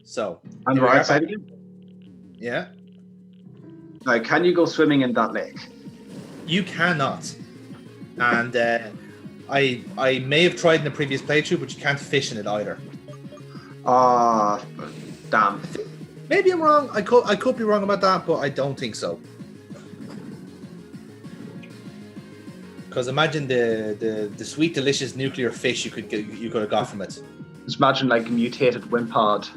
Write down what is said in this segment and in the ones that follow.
So, On the right side of you? Yeah. Now, can you go swimming in that lake? You cannot. And I may have tried in the previous playthrough, but you can't fish in it either. Ah, damn. Maybe I'm wrong. I could be wrong about that, but I don't think so. Because imagine the sweet, delicious nuclear fish you could have got from it. Just imagine like a mutated wimpod.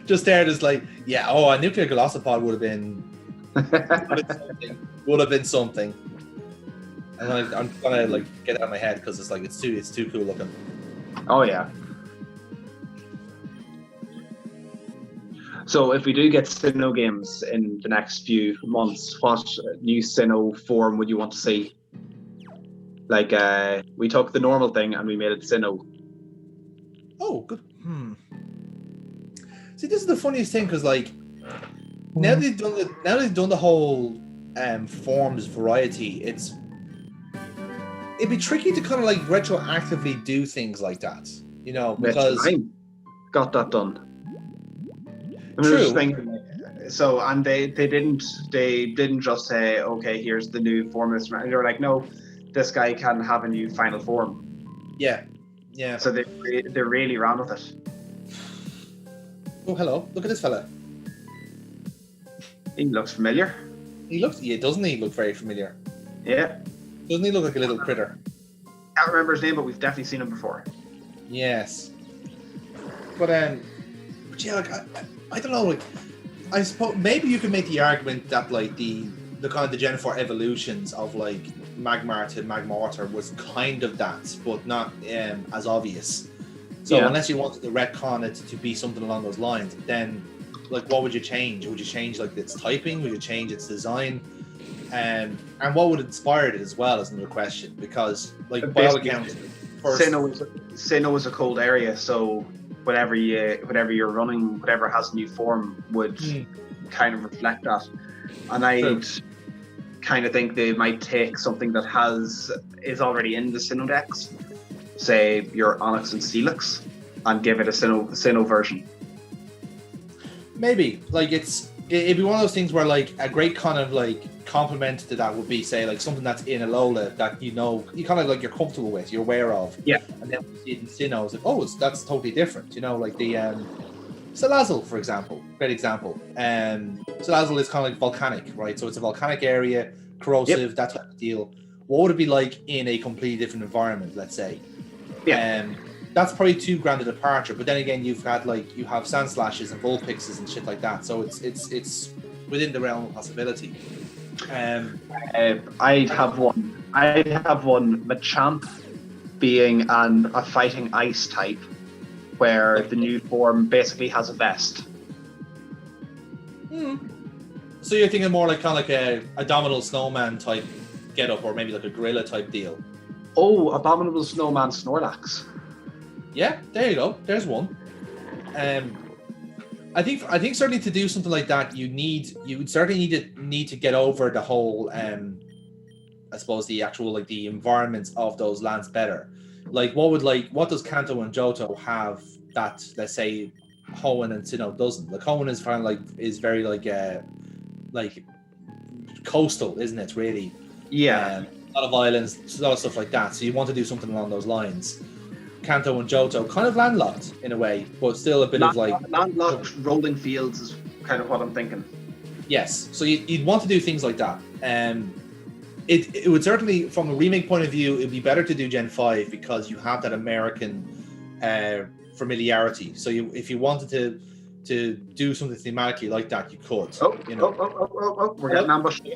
Just there, just like, yeah. Oh, a nuclear glossopod would have been something. And I'm gonna like get it out of my head because it's too cool looking. Oh yeah. So if we do get Sinnoh games in the next few months, what new Sinnoh form would you want to see? Like we took the normal thing and we made it Sinnoh. Oh, good. See, this is the funniest thing because like now they've done the whole forms variety. It'd be tricky to kind of like retroactively do things like that, you know, because I got that done. True. So and they didn't just say, okay, here's the new form. They were like, no, this guy can have a new final form. Yeah. So they really ran with it. Oh, hello! Look at this fella. He looks familiar. Doesn't he look very familiar? Yeah. Doesn't he look like a little critter? Can't remember his name, but we've definitely seen him before. Yes. But yeah, like I don't know, like I suppose maybe you could make the argument that like the kind of the Gen 4 evolutions of like Magmar to Magmortar was kind of that, but not as obvious. So unless you wanted to retcon it to be something along those lines, then like what would you change? Would you change like its typing? Would you change its design? And what would inspire it as well is another question, because like by all accounts, Sinnoh is a cold area, so whatever you're running, whatever has a new form would kind of reflect that. And I kind of think they might take something that is already in the Sinnoh decks, say your Onyx and Steelix, and give it a Sinnoh version. Maybe like it'd be one of those things where like a great kind of like complement to that would be say like something that's in Alola that you kind of like you're comfortable with, you're aware of. Yeah. And then we see it in Sinnoh, it's like, that's totally different. You know, like the Salazzle, for example, great example. Salazzle is kind of like volcanic, right? So it's a volcanic area, corrosive, that type of deal. What would it be like in a completely different environment, let's say? Yeah. That's probably too grand a departure. But then again, you have Sandslashes and Vulpixes and shit like that. So it's within the realm of possibility. I'd have one Machamp being a fighting ice type, where the new form basically has a vest. So you're thinking more like kind of like a Abominable Snowman type get up, or maybe like a gorilla type deal. Oh, Abominable Snowman Snorlax. Yeah, there you go. There's one. I think certainly to do something like that, you would certainly need to get over the whole I suppose the actual like the environments of those lands better. Like what does Kanto and Johto have that, let's say, Hoenn and Sinnoh doesn't? Like Hoenn is kind of is very like coastal, isn't it? Really. Yeah. A lot of islands, a lot of stuff like that. So you want to do something along those lines. Kanto and Johto kind of landlocked in a way, but still a bit of like landlocked rolling fields is kind of what I'm thinking. Yes, so you'd want to do things like that. It would certainly, from a remake point of view, it'd be better to do Gen 5 because you have that American familiarity. So if you wanted to do something thematically like that, you could. We're getting ambushed.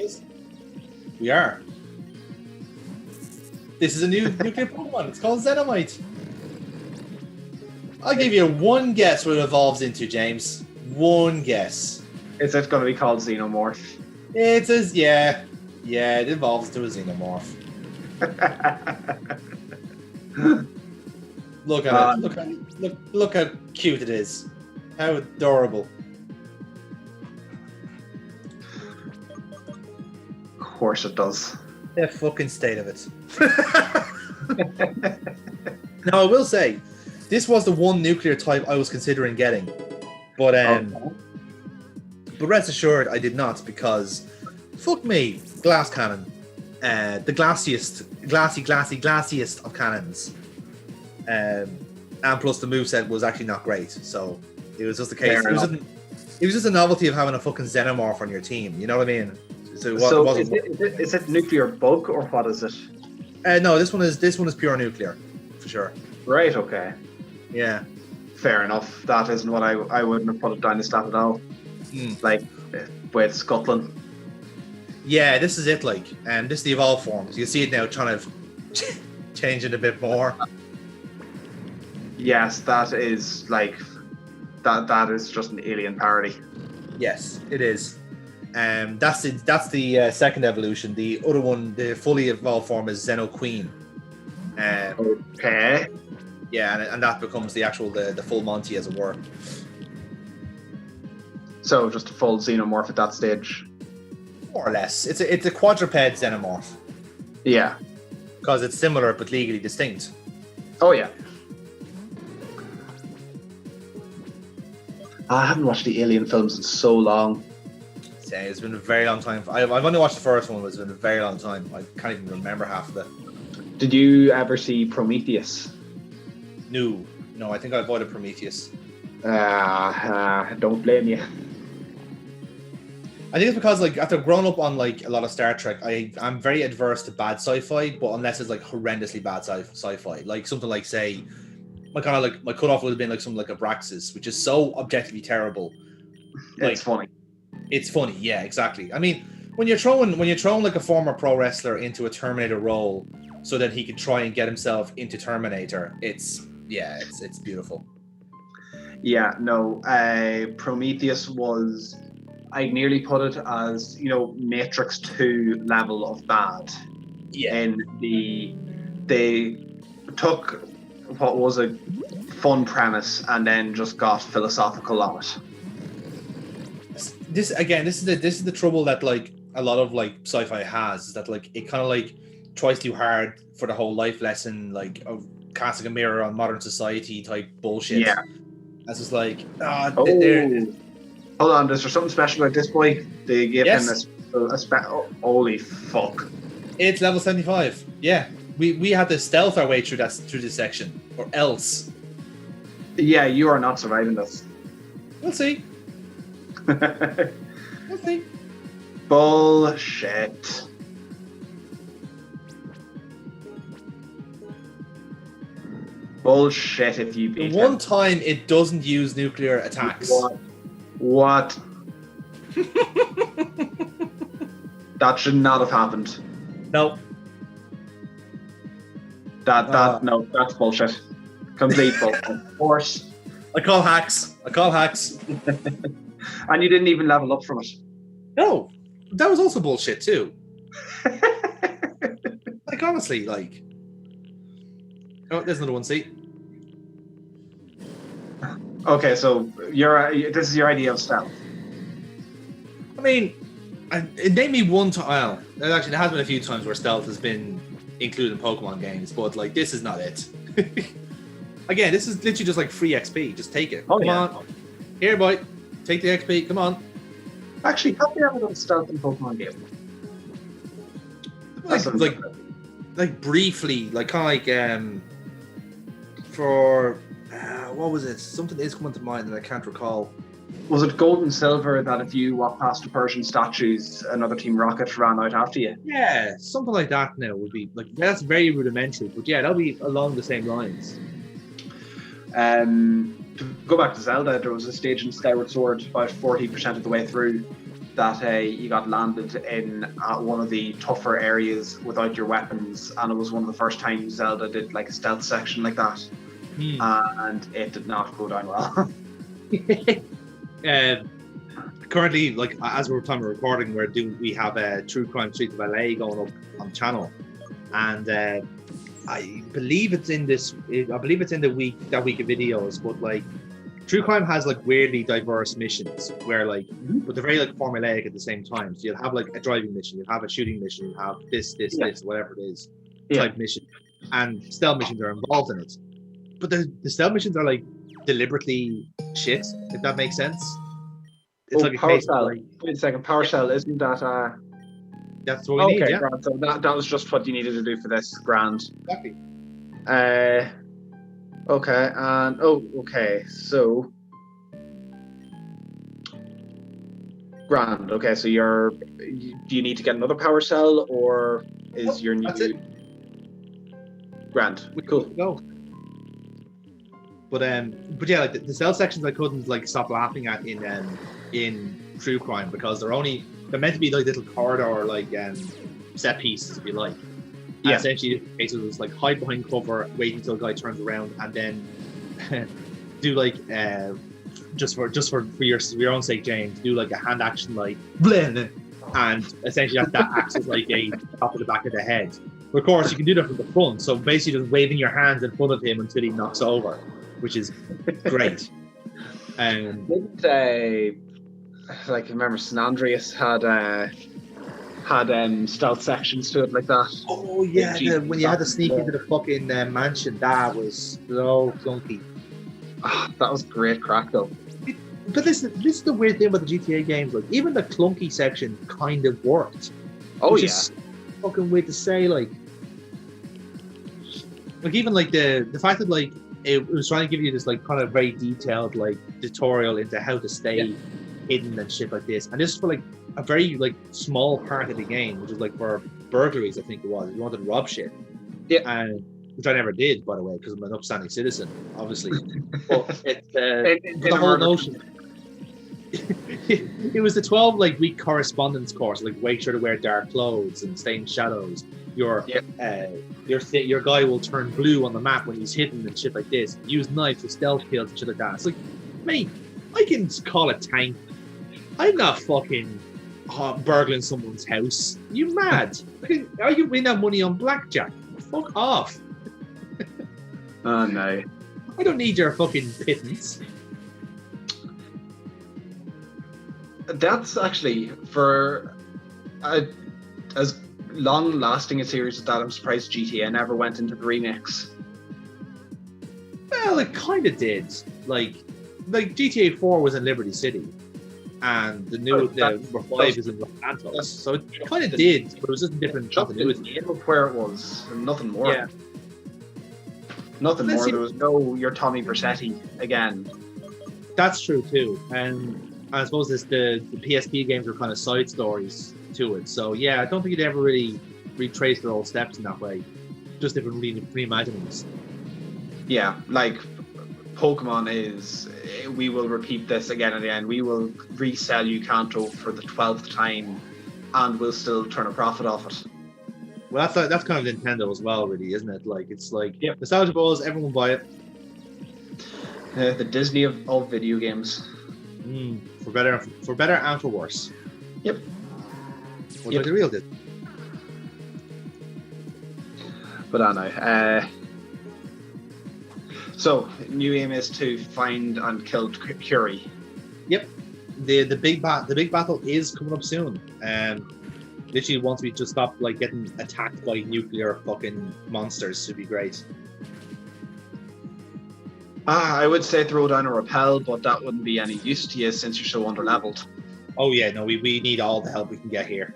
We are. This is a new nuclear Pokemon. It's called Xenomite. I'll give you one guess what it evolves into, James. One guess. Is it going to be called Xenomorph? It is, yeah. Yeah, it evolves into a Xenomorph. Look at it. Look how cute it is. How adorable. Of course it does. The fucking state of it. Now, I will say, this was the one nuclear type I was considering getting, but rest assured I did not, because fuck me, glass cannon, the glassiest of cannons, and plus the moveset was actually not great, so it was just a case. It was just a novelty of having a fucking xenomorph on your team. You know what I mean? So is it nuclear bug or what is it? No, this one is pure nuclear, for sure. Right. Okay. Yeah. Fair enough. That isn't what I wouldn't have put it down to stat at all. Like with Scotland. Yeah, this is it. Like, and this is the evolved form. So you see it now, trying to change it a bit more. Yes, that is like that is just an alien parody. Yes, it is. That's the second evolution. The other one, the fully evolved form, is Xeno Queen. Okay. Yeah, and that becomes the actual the full Monty, as it were. So just a full xenomorph at that stage. More or less, it's a quadruped xenomorph. Yeah. Because it's similar but legally distinct. Oh yeah. I haven't watched the Alien films in so long. Yeah, it's been a very long time. I've only watched the first one, but it's been a very long time. I can't even remember half of it. Did you ever see Prometheus? No, I think I avoided Prometheus. Don't blame you. I think it's because, like, after growing up on like a lot of Star Trek, I'm very adverse to bad sci-fi, but unless it's like horrendously bad sci-fi, like something like, say, my cutoff would have been like something like Abraxas, which is so objectively terrible. Like, it's funny. It's funny, yeah, exactly. I mean, when you're throwing like a former pro wrestler into a Terminator role so that he could try and get himself into Terminator, it's beautiful. Yeah, no, Prometheus was, I'd nearly put it as, Matrix 2 level of bad. Yeah. And they took what was a fun premise and then just got philosophical on it. This is the trouble that like a lot of like sci-fi has, is that like it kind of like tries too hard for the whole life lesson, like of casting a mirror on modern society type bullshit. Yeah. That's just like hold on, is there something special about this boy? They gave him holy fuck. It's level 75. Yeah. We had to stealth our way through this section, or else. Yeah, you are not surviving this. We'll see. We'll see. Bullshit. Bullshit if you beat one time it doesn't use nuclear attacks. What? That should not have happened. No. No, that's bullshit. Complete bullshit. Of course. I call hacks. And you didn't even level up from it. No. That was also bullshit too. Like, honestly, like... Oh, there's another one, see? Okay, so this is your idea of stealth. I mean, it made me one time... Well, actually, there has been a few times where stealth has been included in Pokemon games, but, like, this is not it. Again, this is literally just, like, free XP. Just take it. Come on. Here, boy. Take the XP. Come on. Actually, have you ever done stealth in Pokemon game? Like briefly, like kind of like for what was it? Something is coming to mind that I can't recall. Was it Gold and Silver that if you walk past the Persian statues, another Team Rocket ran out after you? Yeah, something like that. Now would be like, that's very rudimentary, but yeah, that'll be along the same lines. To go back to Zelda, there was a stage in Skyward Sword about 40% of the way through that you got landed in one of the tougher areas without your weapons, and it was one of the first times Zelda did like a stealth section like that, and it did not go down well. Currently, like as we're time of recording, we have a True Crime Streets of LA going up on the channel, and I believe it's in the week of videos, but like True Crime has like weirdly diverse missions where like, but they're very like formulaic at the same time. So you'll have like a driving mission, you'll have a shooting mission, you'll have this, whatever it is, type mission, and stealth missions are involved in it. but the stealth missions are like deliberately shit, if that makes sense. It's like a Power case of Cell. like, Wait a second, Power Cell, isn't that that's what we need, okay, yeah. grand. So that was just what you needed to do for this, grand. Exactly. Okay, and okay, so grand. Okay, so do you need to get another Power Cell, or is your new? That's it. Grand. We Cool. go. But yeah, like the cell sections I couldn't like stop laughing at in True Crime because they're meant to be like little corridor like set pieces, if you like. And essentially, it was like hide behind cover, wait until a guy turns around, and then do like just for your own sake, James, do like a hand action like blend, and essentially that acts as like a top of the back of the head. But of course, you can do that from the front, so basically just waving your hands in front of him until he knocks over, which is great. Didn't like remember San Andreas had stealth sections to it like that? Oh yeah, when you had to sneak into the fucking mansion, that was so clunky. That was great crack though. But this is the weird thing about the GTA games. Like even the clunky section kind of worked. Oh which yeah. Is fucking weird to say. Like even like the fact that like it was trying to give you this like kind of very detailed like tutorial into how to stay hidden and shit like this, and this is for like a very like small part of the game, which is like for burglaries. I think it was. You wanted to rob shit. Yeah. And which I never did, by the way, because I'm an upstanding citizen, obviously. But the whole notion. It was the 12 like week correspondence course, like make sure to wear dark clothes and stay in shadows. Your guy will turn blue on the map when he's hidden and shit like this. Use knives for stealth kills and shit like that. It's like, mate, I can call a tank. I'm not fucking burgling someone's house. You mad? I can win that money on blackjack. Fuck off. Oh no. I don't need your fucking pittance. That's actually for as long-lasting a series as that. I'm surprised GTA never went into the remix. Well, it kind of did. Like GTA 4 was in Liberty City, and the new number 5 is in Los Santos. So it kind of did, but it was just a different continuity. Where it was, nothing more. Yeah. Nothing more. There was no your Tommy Vercetti again. That's true too, and I suppose the PSP games were kind of side stories to it. So yeah, I don't think you'd ever really retrace their old steps in that way. Just different reimaginings. Yeah, like Pokémon is. We will repeat this again and again. We will resell you Kanto for the 12th time, and we'll still turn a profit off it. Well, that's kind of Nintendo as well, really, isn't it? Like it's like nostalgia balls, everyone buy it. The Disney of video games. For better and for worse. Yep. Like the real Disney. But I know. So new aim is to find and kill Curie. Yep. The big battle is coming up soon. Literally once we just stop like getting attacked by nuclear fucking monsters, should be great. I would say throw down a repel, but that wouldn't be any use to you since you're so underleveled. Oh yeah, no, we need all the help we can get here.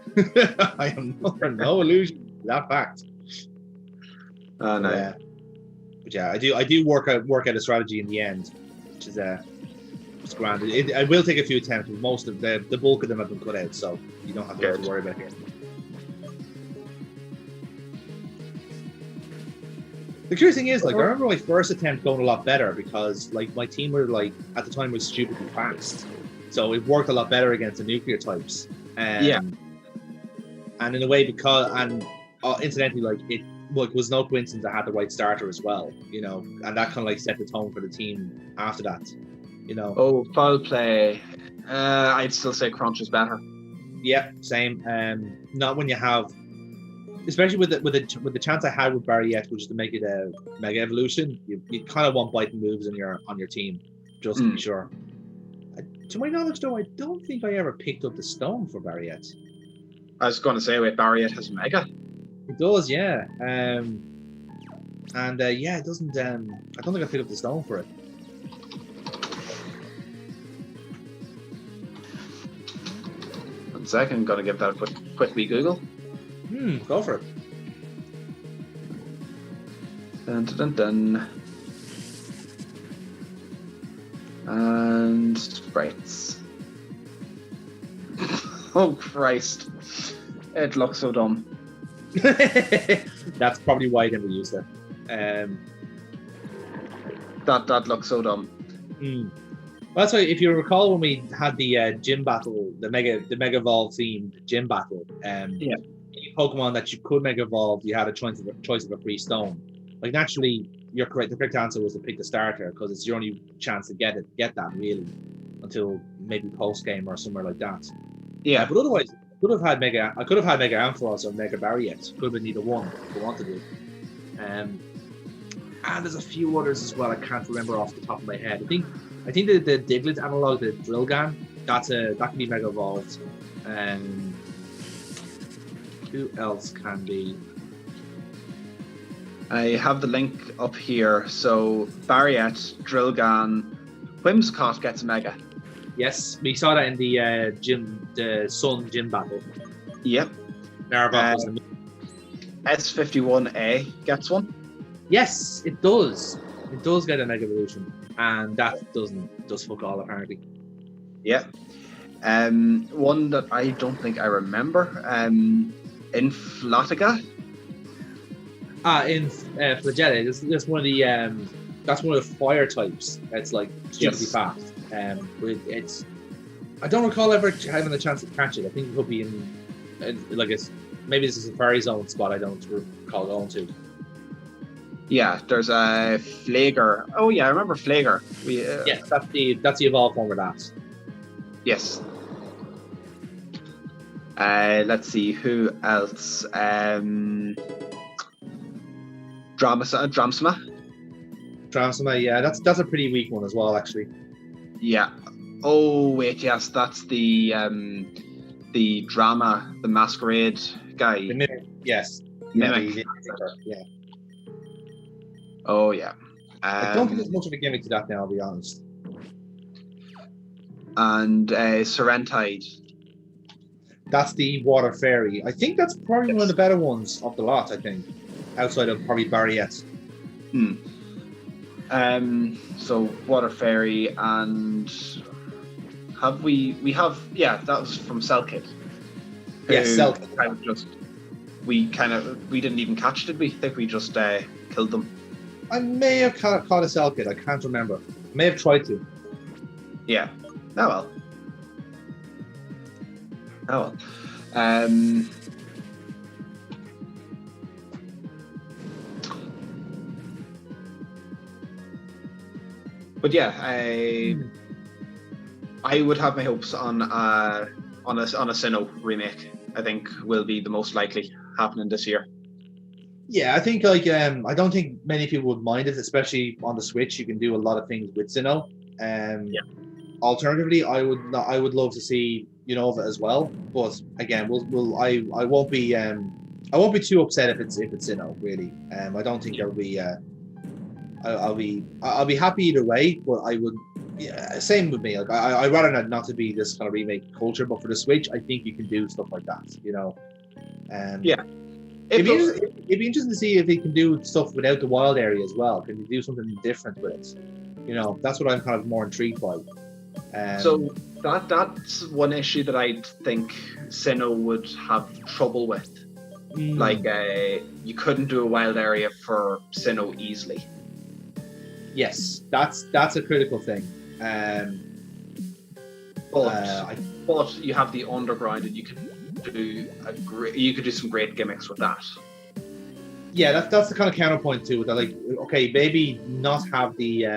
I am under no illusion to that fact. No. But yeah, I do work out a strategy in the end, which is it's grand. I will take a few attempts, but most of the bulk of them have been cut out, so you don't have to worry about it. The curious thing is, like, I remember my first attempt going a lot better because, like, my team were like at the time was stupidly fast, so it worked a lot better against the nuclear types. And in a way, incidentally, like it was no coincidence I had the right starter as well, you know, and that kind of like set the tone for the team after that, you know. Oh, foul play. I'd still say Crunch is better. Yeah, same. Not when you have. Especially with the chance I had with Barriette, which is to make it a mega evolution, you kind of want biting moves on your team, just to be sure. To my knowledge, though, I don't think I ever picked up the stone for Barriette. I was going to say, wait, Barriette has mega. It does, yeah. And yeah, it doesn't. I don't think I picked up the stone for it. One second, I'm gonna give that a quick wee Google. Go for it. Dun, dun, dun, dun. And sprites. Oh Christ! It looks so dumb. That's probably why I never used it. That looks so dumb. Well, that's why, if you recall, when we had the gym battle, the Mega Evolve themed gym battle, Yeah. Pokemon that you could Mega Evolve, you had a choice of a free stone. Like, naturally, you're correct. The correct answer was to pick the starter because it's your only chance to get that really, until maybe post game or somewhere like that. Yeah. But otherwise, I could have had Mega Ampharos or Mega Barriet. Could have been either one if I wanted to. And there's a few others as well. I can't remember off the top of my head. I think the Diglett analog, the Drillgan, that can be Mega Evolved. Who else can be? I have the link up here. So Barriet, Drillgan, Whimsicott gets a Mega. Yes, we saw that in the Sun gym battle. Yep. S51A gets one. Yes, it does. It does get a Mega Evolution, and that does fuck all apparently. Yeah. One that I don't think I remember. Inflatica. In Flagella, that's one of the fire types. It's like stupidly fast. It's I don't recall ever having a chance to catch it. I think it could be in maybe this is a Fairy Zone spot I don't recall going to. Yeah, there's a Flager. Oh yeah, I remember Flager. Yes, that's the evolved form of that. Yes. Let's see who else. Dramsma, yeah, that's a pretty weak one as well, actually. Yeah. Oh wait, yes, that's the drama, the masquerade guy. The Mimic, yes. Mimic. Yeah. Oh yeah. I don't think there's much of a gimmick to that now, I'll be honest. And Serentide. That's the Water Fairy. I think that's probably one of the better ones of the lot, I think. Outside of probably Barriet. So Water Fairy, and we have that was from Selkid. Yes, Selkid. We didn't even catch, did we? I think we just killed them. I may have caught a Selkid, I can't remember. I may have tried to. Yeah. Oh well. But yeah, I would have my hopes on a Sinnoh remake. I think will be the most likely happening this year. Yeah, I think I don't think many people would mind it, especially on the Switch. You can do a lot of things with Sinnoh. Alternatively, I would love to see Unova as well. But again, I won't be too upset if it's Sinnoh, really. I don't think there'll be. I'll be happy either way, but I would. Yeah, same with me. Like I'd rather not to be this kind of remake culture, but for the Switch, I think you can do stuff like that. It'd be interesting to see if he can do stuff without the wild area as well. Can you do something different with it? That's what I'm kind of more intrigued by. So that's one issue that I think Sinnoh would have trouble with. Like you couldn't do a wild area for Sinnoh easily. Yes, that's a critical thing. But you have the underground, and you can do some great gimmicks with that. Yeah, that's the kind of counterpoint to it. That, like, okay, maybe not have the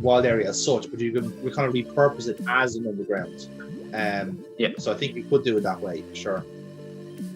wild area as such, but we kind of repurpose it as an underground. So I think we could do it that way for sure.